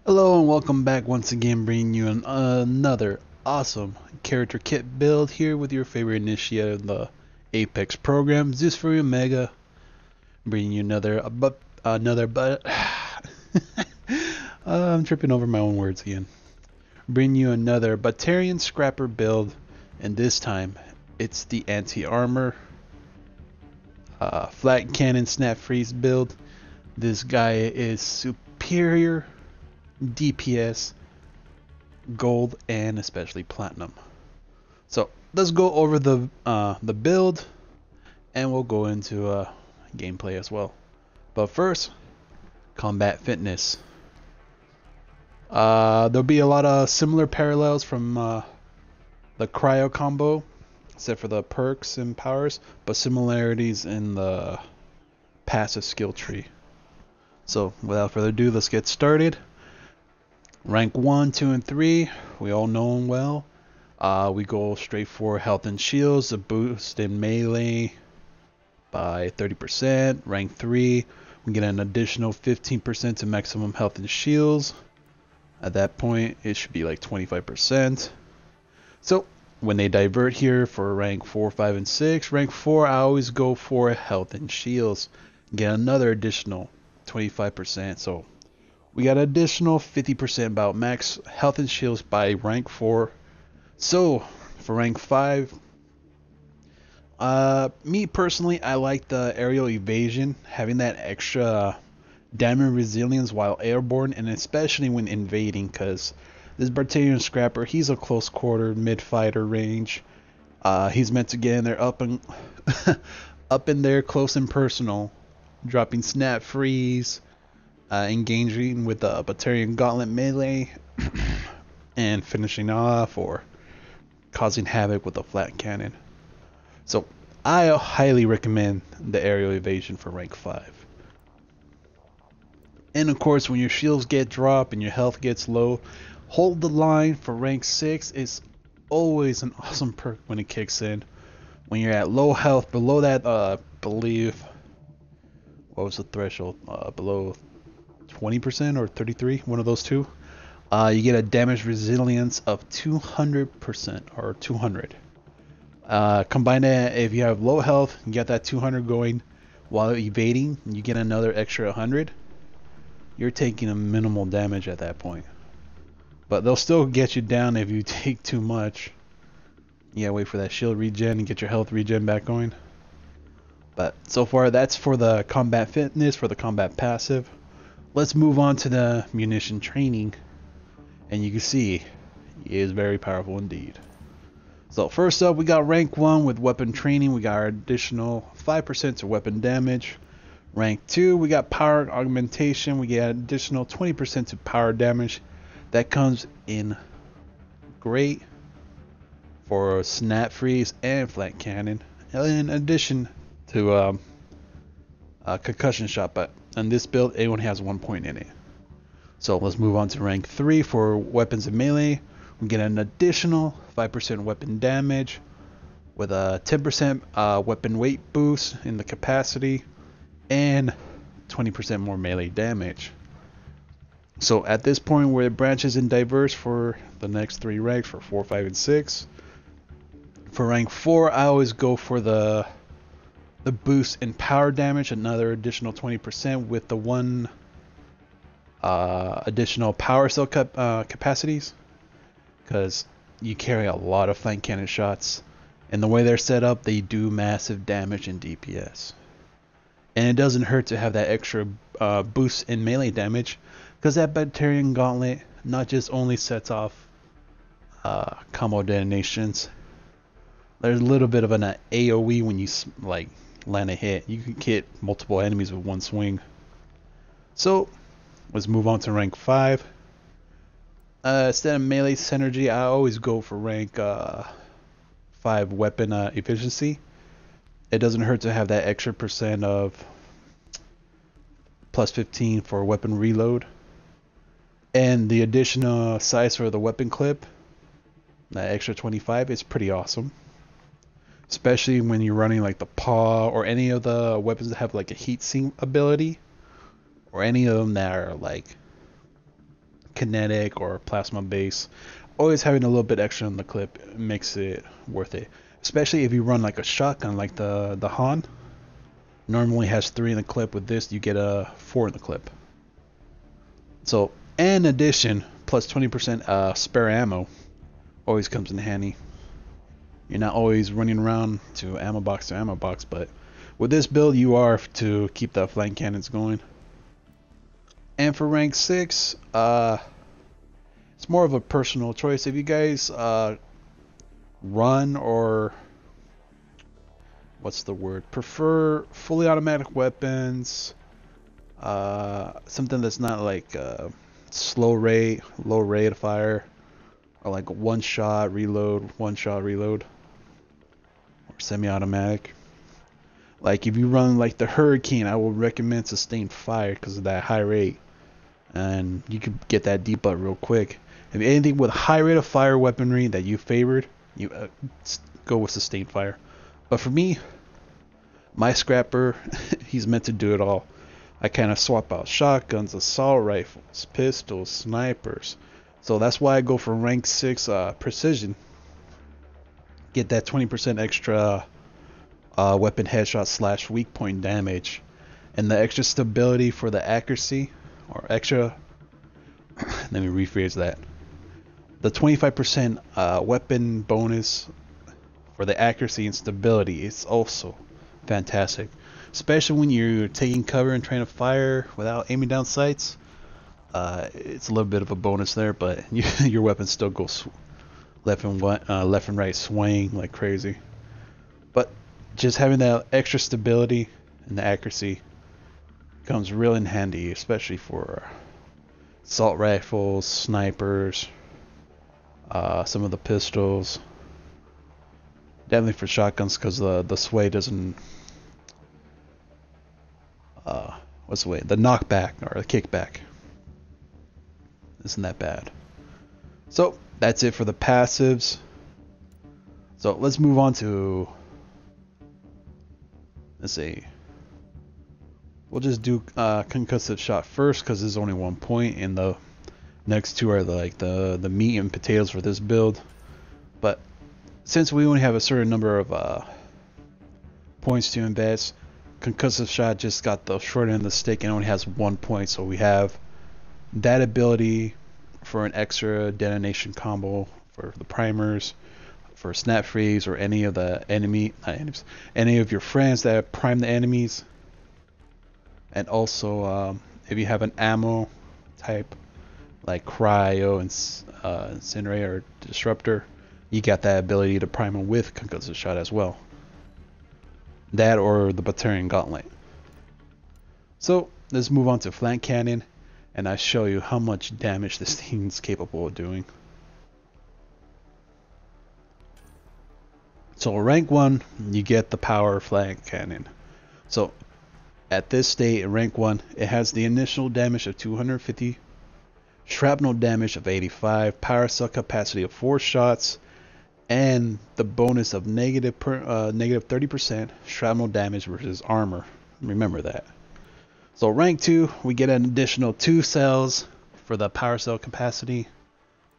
Hello and welcome back once again, bringing you another awesome character kit build here with your favorite initiate of the Apex program, Zeus for Omega, bringing you another I'm tripping over my own words again. Bringing you another Batarian Scrapper build, and this time it's the anti-armor flat cannon snap freeze build. This guy is superior DPS, gold, and especially platinum. So let's go over the build, and we'll go into gameplay as well. But first, combat fitness. There'll be a lot of similar parallels from the cryo combo, except for the perks and powers, but similarities in the passive skill tree. So without further ado, let's get started. Rank 1, 2, and 3, we all know them well. We go straight for health and shields, a boost in melee by 30%. Rank 3, we get an additional 15% to maximum health and shields. At that point, it should be like 25%. So when they divert here for rank 4, 5, and 6, rank 4, I always go for health and shields. Get another additional 25%. So we got additional 50% about max health and shields by rank 4. So for rank 5, me personally, I like the aerial evasion, having that extra damage resilience while airborne, and especially when invading, because this Batarian Scrapper, he's a close quarter mid fighter range. He's meant to get in there up and up in there close and personal, dropping snap freeze, engaging with the Batarian Gauntlet melee, and finishing off or causing havoc with the flat cannon. So I highly recommend the aerial evasion for rank 5. And of course, when your shields get dropped and your health gets low, hold the line for rank 6 is always an awesome perk when it kicks in. When you're at low health, below that, believe, what was the threshold? Below 20% or 33, one of those two. You get a damage resilience of 200% or 200. Combine that, if you have low health, you get that 200 going while evading, you get another extra 100. You're taking a minimal damage at that point. But they'll still get you down if you take too much. You gotta wait for that shield regen and get your health regen back going. But so far, that's for the combat fitness, for the combat passive. Let's move on to the munition training. And you can see, he is very powerful indeed. So first up, we got rank 1 with weapon training. We got our additional 5% to weapon damage. Rank 2, we got power augmentation. We get additional 20% to power damage. That comes in great for snap freeze and flat cannon, in addition to concussion shot. But on this build, it only has 1 point in it. So let's move on to rank 3 for weapons and melee. We get an additional 5% weapon damage with a 10% weapon weight boost in the capacity and 20% more melee damage. So at this point, where it branches and diverse for the next 3 ranks, for 4, 5, and 6. For rank 4, I always go for the boost in power damage, another additional 20% with the 1 additional power cell capacities, because you carry a lot of flank cannon shots, and the way they're set up, they do massive damage in DPS. And it doesn't hurt to have that extra boost in melee damage, because that Batarian Gauntlet not just only sets off combo detonations. There's a little bit of an AoE when you like land a hit. You can hit multiple enemies with 1 swing. So let's move on to rank 5. Instead of melee synergy, I always go for rank 5 weapon efficiency. It doesn't hurt to have that extra percent of plus 15 for weapon reload. And the additional size for the weapon clip, that extra 25, is pretty awesome. Especially when you're running like the paw or any of the weapons that have like a heat sink ability. Or any of them that are like kinetic or plasma base, always having a little bit extra in the clip makes it worth it. Especially if you run like a shotgun like the Han. Normally has 3 in the clip. With this you get a 4 in the clip. So in addition, plus 20% spare ammo always comes in handy. You're not always running around to ammo box, but with this build you are to keep the flank cannons going. And for rank 6, it's more of a personal choice. If you guys run or what's the word? Prefer fully automatic weapons, something that's not like slow rate, low rate of fire, or like one shot reload, or semi-automatic. Like if you run like the Hurricane, I would recommend sustained fire because of that high rate, and you can get that deep butt real quick. If anything with high rate of fire weaponry that you favored, you go with sustained fire. But for me, my scrapper, he's meant to do it all. I kind of swap out shotguns, assault rifles, pistols, snipers. So that's why I go for rank 6 precision. Get that 20% extra weapon headshot / weak point damage, and the extra stability for the accuracy, or extra. Let me rephrase that. The 25% weapon bonus for the accuracy and stability is also fantastic, especially when you're taking cover and trying to fire without aiming down sights. It's a little bit of a bonus there, but your weapon still goes left and right swaying like crazy. But just having that extra stability and the accuracy comes real in handy, especially for assault rifles, snipers, some of the pistols. Definitely for shotguns, because the sway doesn't. What's the way? The knockback or the kickback isn't that bad. So that's it for the passives. So let's move on to. Let's see. We'll just do concussive shot first because there's only 1 point, and the next 2 are the meat and potatoes for this build. But since we only have a certain number of points to invest, concussive shot just got the short end of the stick and only has 1 point, so we have that ability for an extra detonation combo for the primers, for snap freeze, or any of the any of your friends that prime the enemies. And also if you have an ammo type like cryo and incinerator or disruptor, you got that ability to prime them with concussive shot as well. That or the Batarian gauntlet. So let's move on to flank cannon, and I show you how much damage this thing is capable of doing. So rank 1, you get the power flank cannon. So at this state, in rank 1, it has the initial damage of 250, shrapnel damage of 85, power cell capacity of 4 shots, and the bonus of negative 30% shrapnel damage versus armor. Remember that. So rank 2, we get an additional 2 cells for the power cell capacity.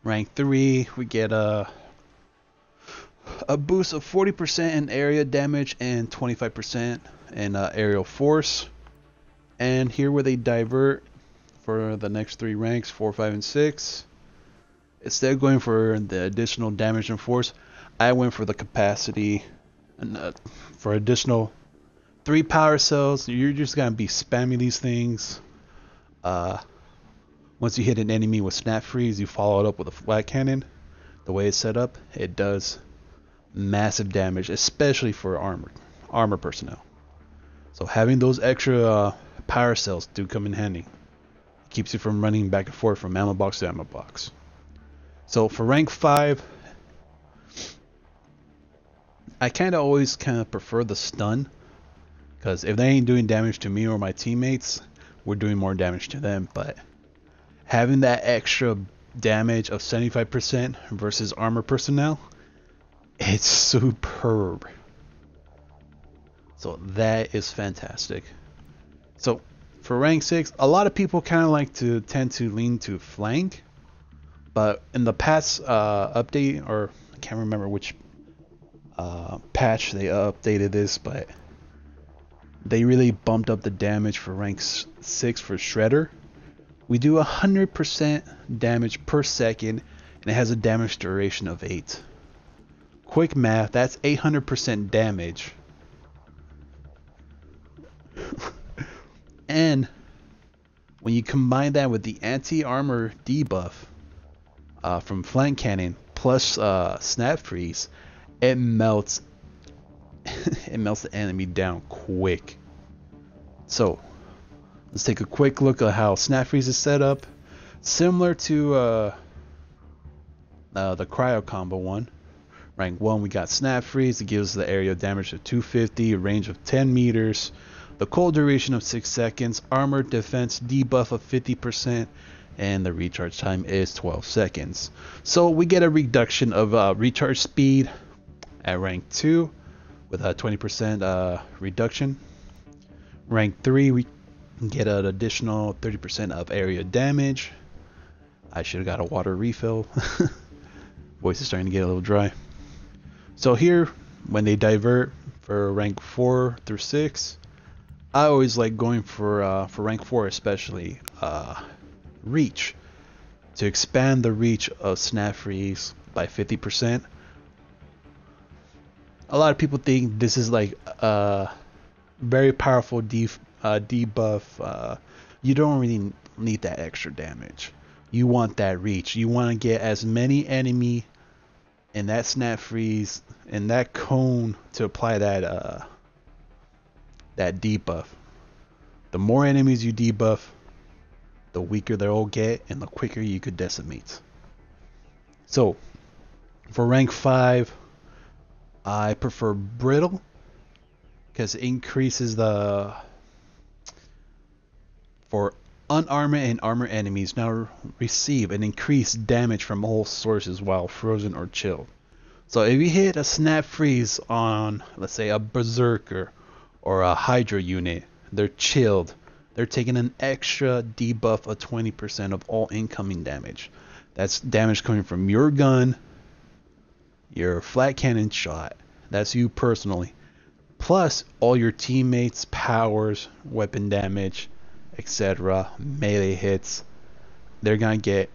Rank 3, we get a boost of 40% in area damage and 25% in aerial force. And here where they divert for the next 3 ranks, 4, 5, and 6. Instead of going for the additional damage and force, I went for the capacity, and for additional 3 power cells. You're just gonna be spamming these things. Once you hit an enemy with snap freeze, you follow it up with a flat cannon. The way it's set up, it does massive damage, especially for armor personnel. So having those extra power cells do come in handy. Keeps you from running back and forth from ammo box to ammo box. So for rank 5, I always prefer the stun, because if they ain't doing damage to me or my teammates, we're doing more damage to them. But having that extra damage of 75% versus armor personnel, it's superb. So that is fantastic. So for rank 6, a lot of people tend to lean to flank, But in the past update, or I can't remember which patch they updated this, but they really bumped up the damage for rank 6 for Shredder. We do 100% damage per second, and it has a damage duration of 8. Quick math, that's 800% damage. And when you combine that with the anti-armor debuff from Flank Cannon plus Snap Freeze, it melts it melts the enemy down quick. So let's take a quick look at how Snap Freeze is set up. Similar to the Cryo Combo one. Rank 1 we got Snap Freeze. It gives the area damage of 250, a range of 10 meters, the cold duration of 6 seconds, armor defense debuff of 50%, and the recharge time is 12 seconds. So we get a reduction of recharge speed at rank 2 with a 20% reduction. Rank 3 we get an additional 30% of area damage. I should have got a water refill. Voice is starting to get a little dry. So here, when they divert for rank 4 through 6, I always like going for rank 4 especially, reach, to expand the reach of Snap Freeze by 50%. A lot of people think this is like a very powerful debuff. You don't really need that extra damage. You want that reach. You want to get as many enemy in that Snap Freeze and that cone to apply that that debuff. The more enemies you debuff, the weaker they'll get and the quicker you could decimate. So for rank 5, I prefer Brittle because it increases the for unarmored and armored enemies now receive an increased damage from all sources while frozen or chilled. So if you hit a Snap Freeze on, let's say, a Berserker or a Hydra unit, they're chilled. They're taking an extra debuff of 20% of all incoming damage. That's damage coming from your gun, your flat cannon shot. That's you personally. Plus all your teammates' powers, weapon damage, etc., melee hits. They're gonna get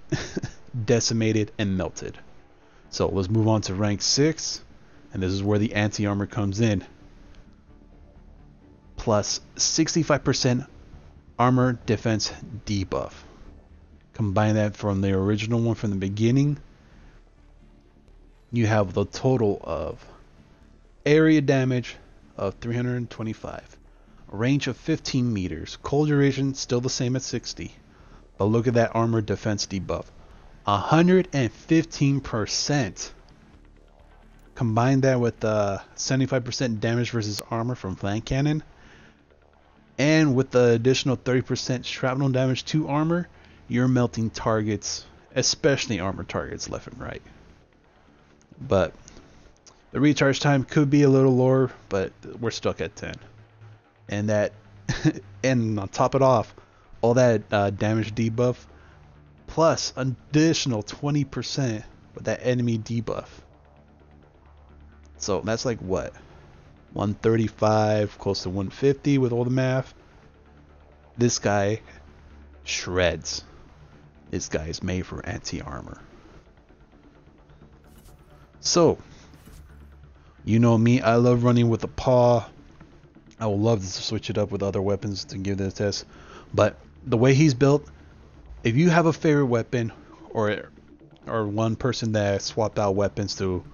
decimated and melted. So let's move on to rank 6, and this is where the anti-armor comes in. Plus 65% armor defense debuff. Combine that from the original one from the beginning, you have the total of area damage of 325, a range of 15 meters, cold duration still the same at 60, but look at that armor defense debuff, 115%. Combine that with 75% damage versus armor from Flank Cannon, and with the additional 30% shrapnel damage to armor, you're melting targets, especially armor targets, left and right. But the recharge time could be a little lower, but we're stuck at 10. And that, and on top it off, all that damage debuff, plus additional 20% with that enemy debuff. So that's like what? 135, close to 150 with all the math. This guy shreds. This guy is made for anti-armor. So, you know me, I love running with a paw. I would love to switch it up with other weapons to give this a test. But the way he's built, if you have a favorite weapon or one person that swapped out weapons to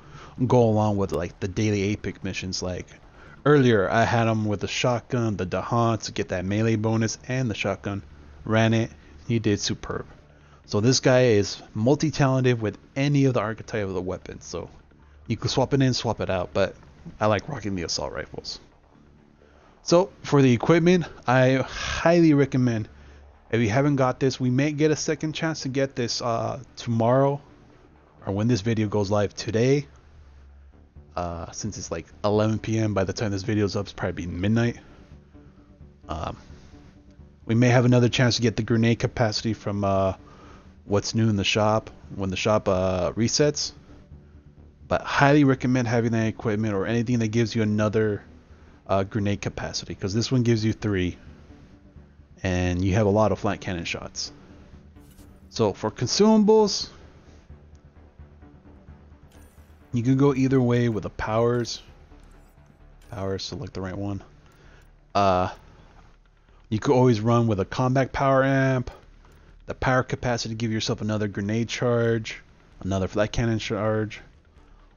go along with like the daily Apex missions, like earlier I had him with the shotgun, the Dahan to get that melee bonus, and the shotgun. Ran it, he did superb. So this guy is multi-talented with any of the archetype of the weapons. So you can swap it in, swap it out, but I like rocking the assault rifles. So for the equipment, I highly recommend, if you haven't got this, we may get a second chance to get this tomorrow, or when this video goes live today. Since it's like 11 p.m. by the time this video is up, it's probably midnight. We may have another chance to get the grenade capacity from what's new in the shop when the shop resets. But highly recommend having that equipment or anything that gives you another grenade capacity, because this one gives you 3 and you have a lot of flat cannon shots. So for consumables, you can go either way with the powers. Select the right one. You could always run with a combat power amp, the power capacity to give yourself another grenade charge, another flat cannon charge,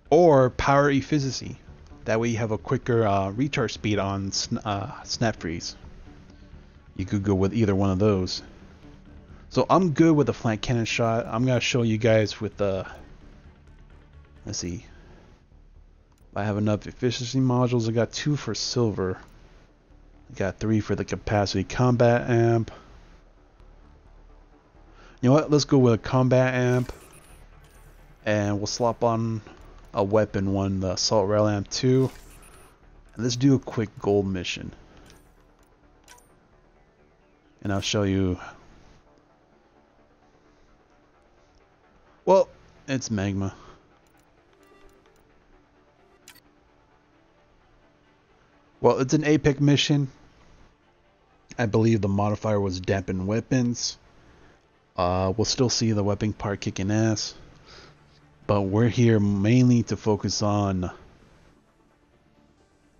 or power efficiency. That way you have a quicker recharge speed on snap freeze. You could go with either one of those. So I'm good with the flat cannon shot. I'm gonna show you guys with the. Let's see. I have enough efficiency modules. I got 2 for silver. I got 3 for the capacity combat amp. You know what? Let's go with a combat amp, and we'll slop on a weapon one, the assault rail amp 2. And let's do a quick gold mission. And I'll show you. Well, it's magma. Well, it's an APEC mission. I believe the modifier was dampen weapons. We'll still see the weapon part kicking ass. But we're here mainly to focus on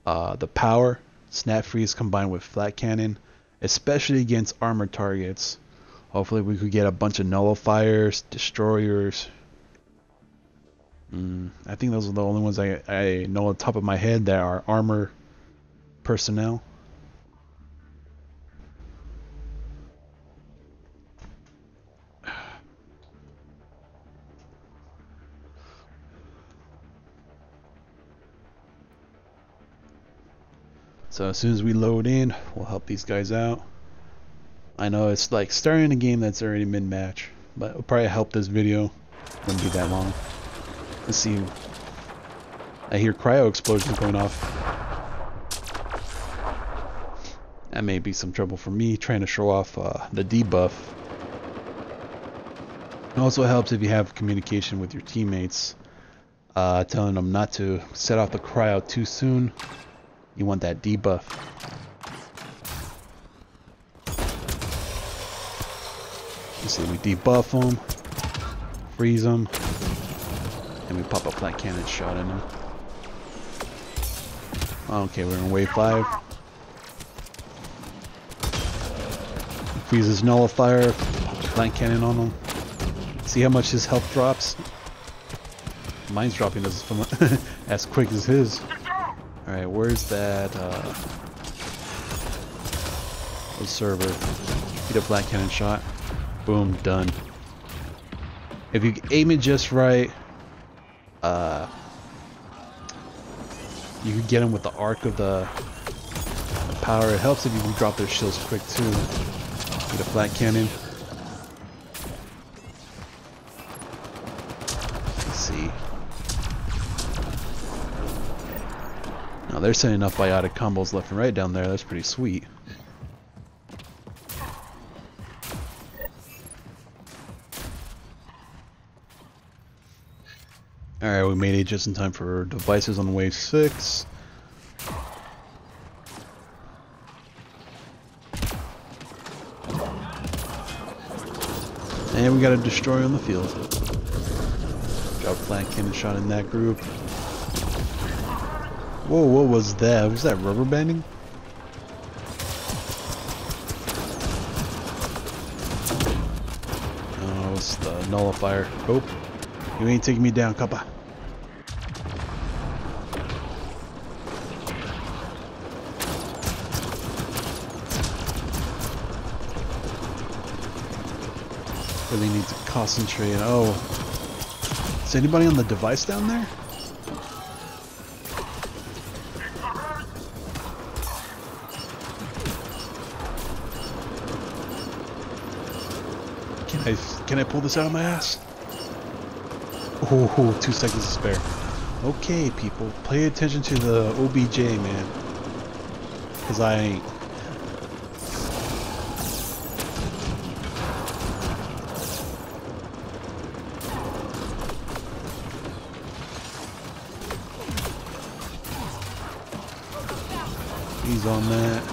the power, snap freeze combined with flat cannon, especially against armored targets. Hopefully we could get a bunch of nullifiers, destroyers. I think those are the only ones I know on top of my head that are armor personnel. So as soon as we load in, we'll help these guys out. I know it's like starting a game that's already mid-match, but it'll probably help this video. Wouldn't be that long. Let's see. I hear cryo explosions going off. That may be some trouble for me trying to show off the debuff. It also helps if you have communication with your teammates, telling them not to set off the cryo too soon. You want that debuff. Let's see, we debuff them, freeze them, and we pop a flat cannon shot in them. Okay, we're in wave 5. Freeze his nullifier, pop a flat cannon on him. See how much his health drops? Mine's dropping as quick as his. Alright, where's that server? Get a flat cannon shot. Boom, done. If you aim it just right, you can get them with the arc of the power. It helps if you can drop their shields quick too. Get a flat cannon. Let's see. Now they're setting up biotic combos left and right down there. That's pretty sweet. Alright, we made it just in time for devices on wave 6. And we got a destroyer on the field. Drop flat cannon shot in that group. Whoa, what was that? Was that rubber banding? Oh, it's the nullifier. Oh, you ain't taking me down, Kappa. Really need to concentrate. Oh, is anybody on the device down there? Can I pull this out of my ass? Oh, 2 seconds to spare. Okay, people, pay attention to the OBJ, man. Cause I ain't. He's on that.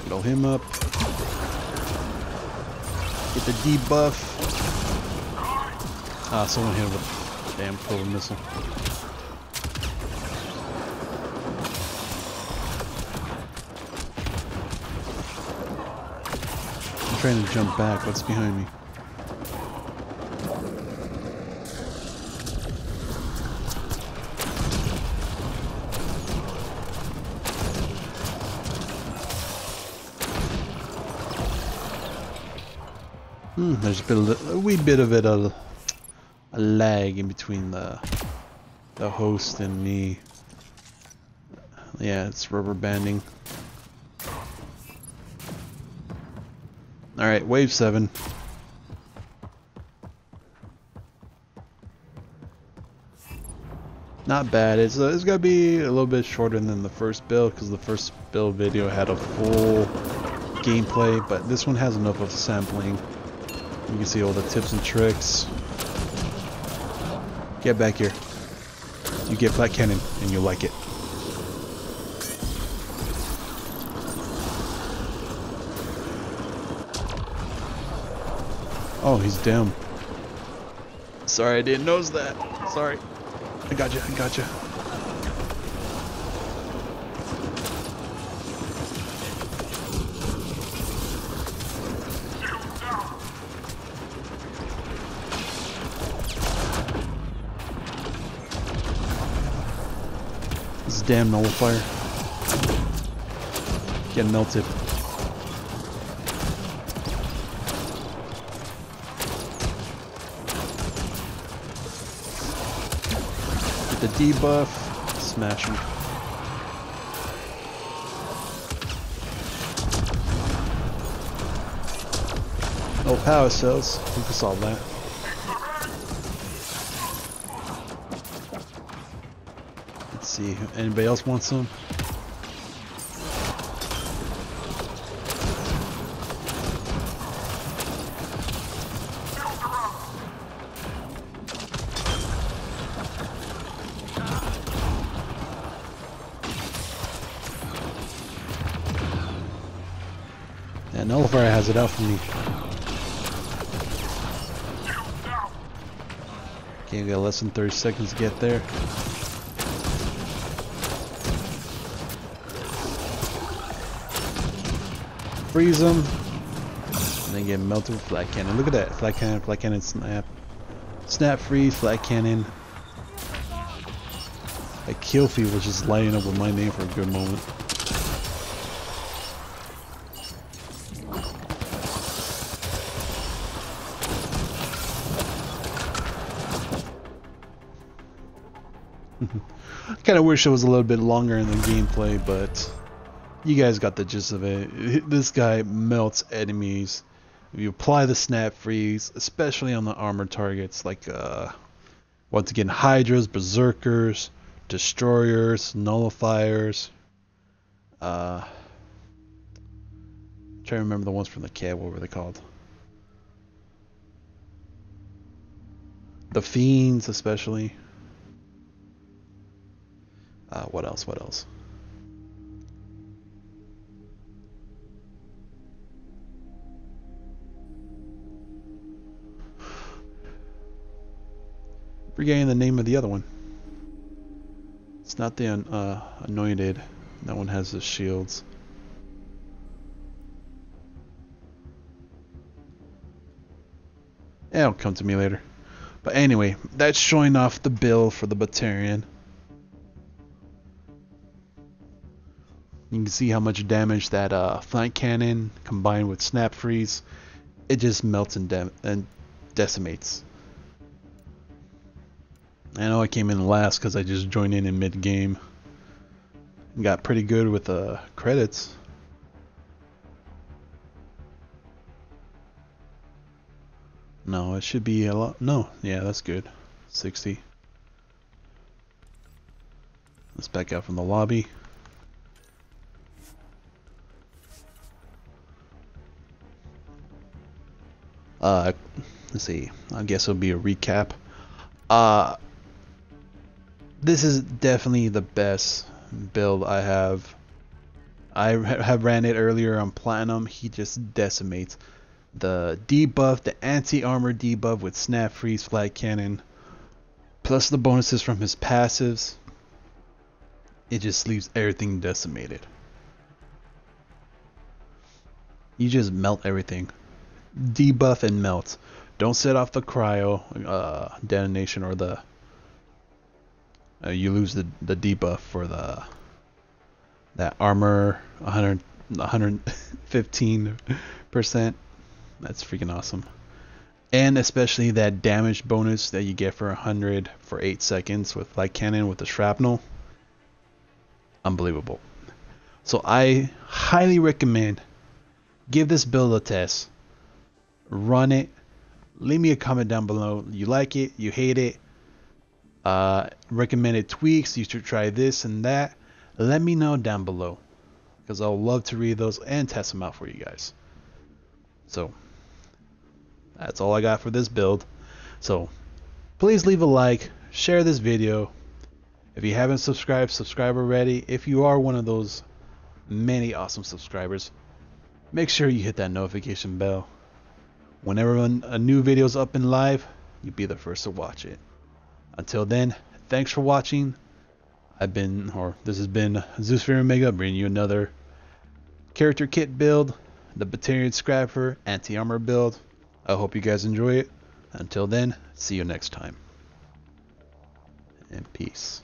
Blow him up. Get the debuff. Ah, someone hit him with a damn clover missile. I'm trying to jump back. What's behind me? There's been a wee bit of a lag in between the host and me. Yeah, it's rubber banding. Alright, wave 7. Not bad. It's gonna be a little bit shorter than the first build because the first build video had a full gameplay, but this one has enough of sampling. You can see all the tips and tricks. Get back here. You get flat cannon and you'll like it. Oh, he's down. Sorry, I didn't notice that. Sorry. I got you. I got you. This damn nullifier. Get melted. The debuff, smash him. Oh, power cells. We can solve that. Let's see. Anybody else want some? Yeah, Nullifier has it out for me. Okay, we got less than 30 seconds to get there. Freeze them. And then get melted with flat cannon. Look at that. Flat cannon, snap. Snap, freeze, flat cannon. That kill feed was just lighting up with my name for a good moment. I kind of wish it was a little bit longer in the gameplay, but you guys got the gist of it. This guy melts enemies. If you apply the snap freeze, especially on the armored targets, like once again, Hydras, Berserkers, Destroyers, Nullifiers. Trying to remember the ones from the cab. What were they called? The Fiends, especially. What else? What else? Forgetting the name of the other one. It's not the Anointed. That one has the shields. It'll come to me later. But anyway, that's showing off the build for the Batarian. You can see how much damage that flank cannon combined with snap freeze, it just melts and decimates. I know I came in last because I just joined in mid game. Got pretty good with the credits. No, it should be a lot. No, yeah, that's good. 60. Let's back out from the lobby. Let's see. I guess it'll be a recap. Uh, this is definitely the best build I have. Have ran it earlier on Platinum. He just decimates. The debuff, the anti-armor debuff with Snap Freeze, Flat Cannon, plus the bonuses from his passives. It just leaves everything decimated. You just melt everything. Debuff and melt. Don't set off the cryo detonation or the you lose the debuff for that armor 115%. That's freaking awesome. And especially that damage bonus that you get for 100 for 8 seconds with light cannon with the shrapnel. Unbelievable. So I highly recommend give this build a test. Run it. Leave me a comment down below. You like it? You hate it? Recommended tweaks. You should try this and that. Let me know down below, because I'll love to read those and test them out for you guys. So that's all I got for this build. So please leave a like, share this video. If you haven't subscribed, subscribe already. If you are one of those many awesome subscribers, make sure you hit that notification bell. Whenever a new video is up and live, you'll be the first to watch it. Until then, thanks for watching. This has been Zeus Omega, bringing you another character kit build, the Batarian Scrapper anti-armor build. I hope you guys enjoy it. Until then, see you next time. And peace.